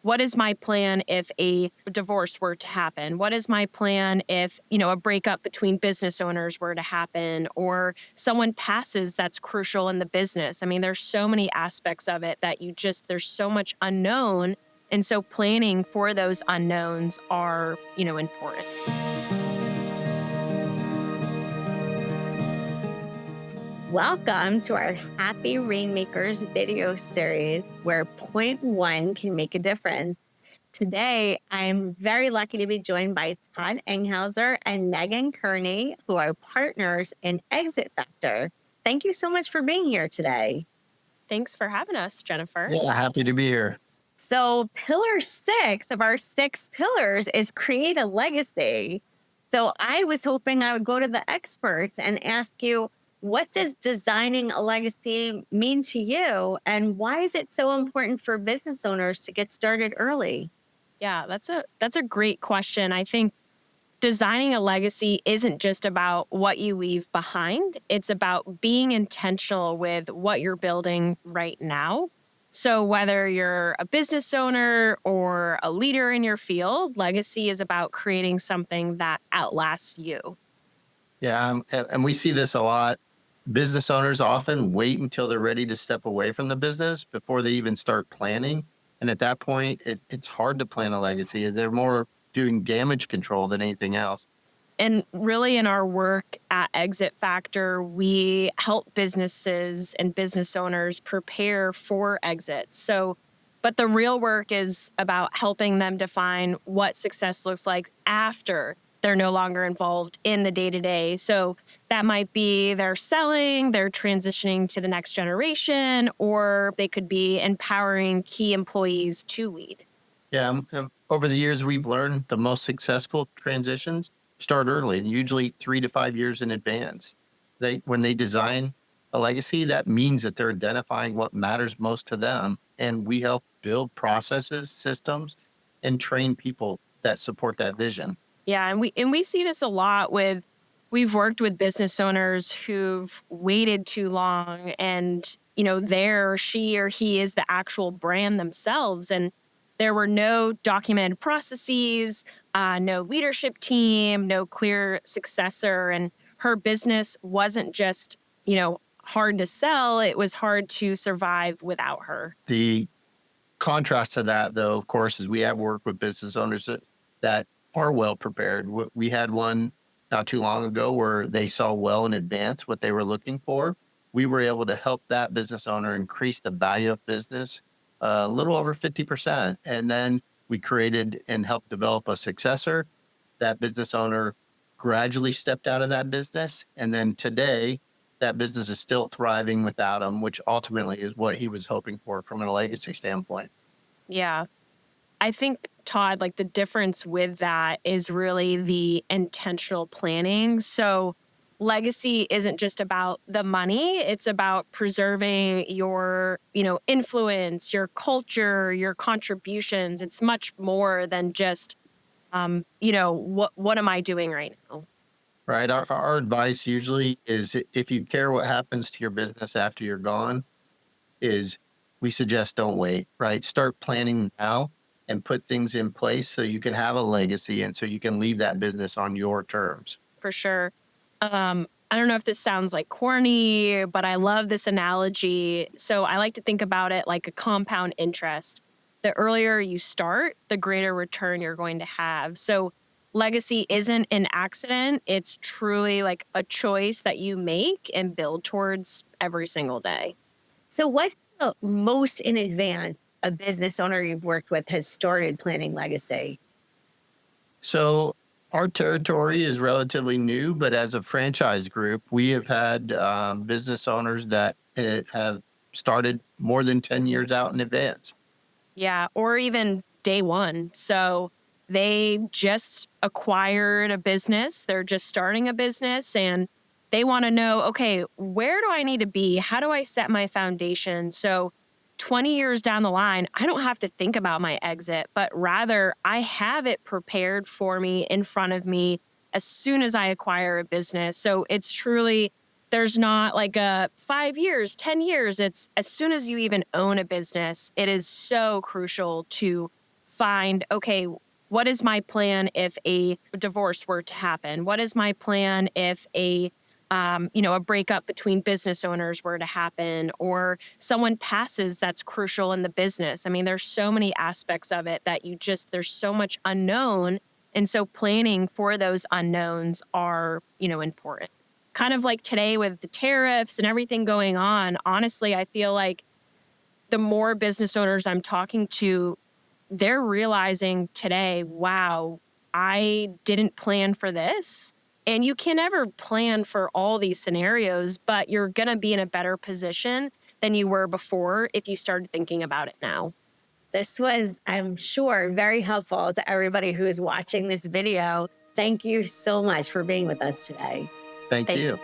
what is my plan if a divorce were to happen? What is my plan if, a breakup between business owners were to happen or someone passes that's crucial in the business? I mean, there's so many aspects of it that there's so much unknown. And so planning for those unknowns are, important. Welcome to our Happy Rainmakers video series where point one can make a difference. Today, I'm very lucky to be joined by Todd Enghauser and Megan Kearney, who are partners in Exit Factor. Thank you so much for being here today. Thanks for having us, Jennifer. Yeah, happy to be here. So, pillar 6 of our 6 pillars is create a legacy. So, I was hoping I would go to the experts and ask you, what does designing a legacy mean to you? And why is it so important for business owners to get started early? Yeah, that's a great question. I think designing a legacy isn't just about what you leave behind. It's about being intentional with what you're building right now. So whether you're a business owner or a leader in your field, legacy is about creating something that outlasts you. Yeah, and we see this a lot. Business owners often wait until they're ready to step away from the business before they even start planning. And at that point, it's hard to plan a legacy. They're more doing damage control than anything else. And really in our work at Exit Factor, we help businesses and business owners prepare for exits. But the real work is about helping them define what success looks like after they're no longer involved in the day-to-day. So that might be they're selling, they're transitioning to the next generation, or they could be empowering key employees to lead. Yeah, over the years, we've learned the most successful transitions start early, usually 3 to 5 years in advance. When they design a legacy, that means that they're identifying what matters most to them. And we help build processes, systems, and train people that support that vision. Yeah, and we see this a lot we've worked with business owners who've waited too long and, she or he is the actual brand themselves. And there were no documented processes, no leadership team, no clear successor. And her business wasn't just, hard to sell. It was hard to survive without her. The contrast to that, though, of course, is we have worked with business owners that are well prepared. We had one not too long ago where they saw well in advance what they were looking for. We were able to help that business owner increase the value of business a little over 50%. And then we created and helped develop a successor. That business owner gradually stepped out of that business. And then today, that business is still thriving without him, which ultimately is what he was hoping for from a legacy standpoint. Yeah. I think, Todd, the difference with that is really the intentional planning. So legacy isn't just about the money. It's about preserving your, influence, your culture, your contributions. It's much more than just, what am I doing right now? Right. Our advice usually is if you care what happens to your business after you're gone, is we suggest don't wait, right? Start planning now and put things in place so you can have a legacy and so you can leave that business on your terms. For sure. I don't know if this sounds corny, but I love this analogy. So I like to think about it like a compound interest. The earlier you start, the greater return you're going to have. So legacy isn't an accident. It's truly a choice that you make and build towards every single day. So, what most in advance a business owner you've worked with has started planning legacy? So our territory is relatively new, but as a franchise group, we have had business owners that have started more than 10 years out in advance. Yeah, or even day one. So they just acquired a business. They're just starting a business and they want to know, okay, where do I need to be? How do I set my foundation? So 20 years down the line, I don't have to think about my exit, but rather I have it prepared for me in front of me as soon as I acquire a business. So it's truly, there's not a 5 years, 10 years. It's as soon as you even own a business, it is so crucial to find, okay, what is my plan if a divorce were to happen? What is my plan if a breakup between business owners were to happen, or someone passes that's crucial in the business? I mean, there's so many aspects of it that there's so much unknown. And so planning for those unknowns are, important. Kind of like today with the tariffs and everything going on, honestly, I feel like the more business owners I'm talking to, they're realizing today, wow, I didn't plan for this. And you can never plan for all these scenarios, but you're going to be in a better position than you were before if you started thinking about it now. This was, I'm sure, very helpful to everybody who is watching this video. Thank you so much for being with us today. Thank Thank you.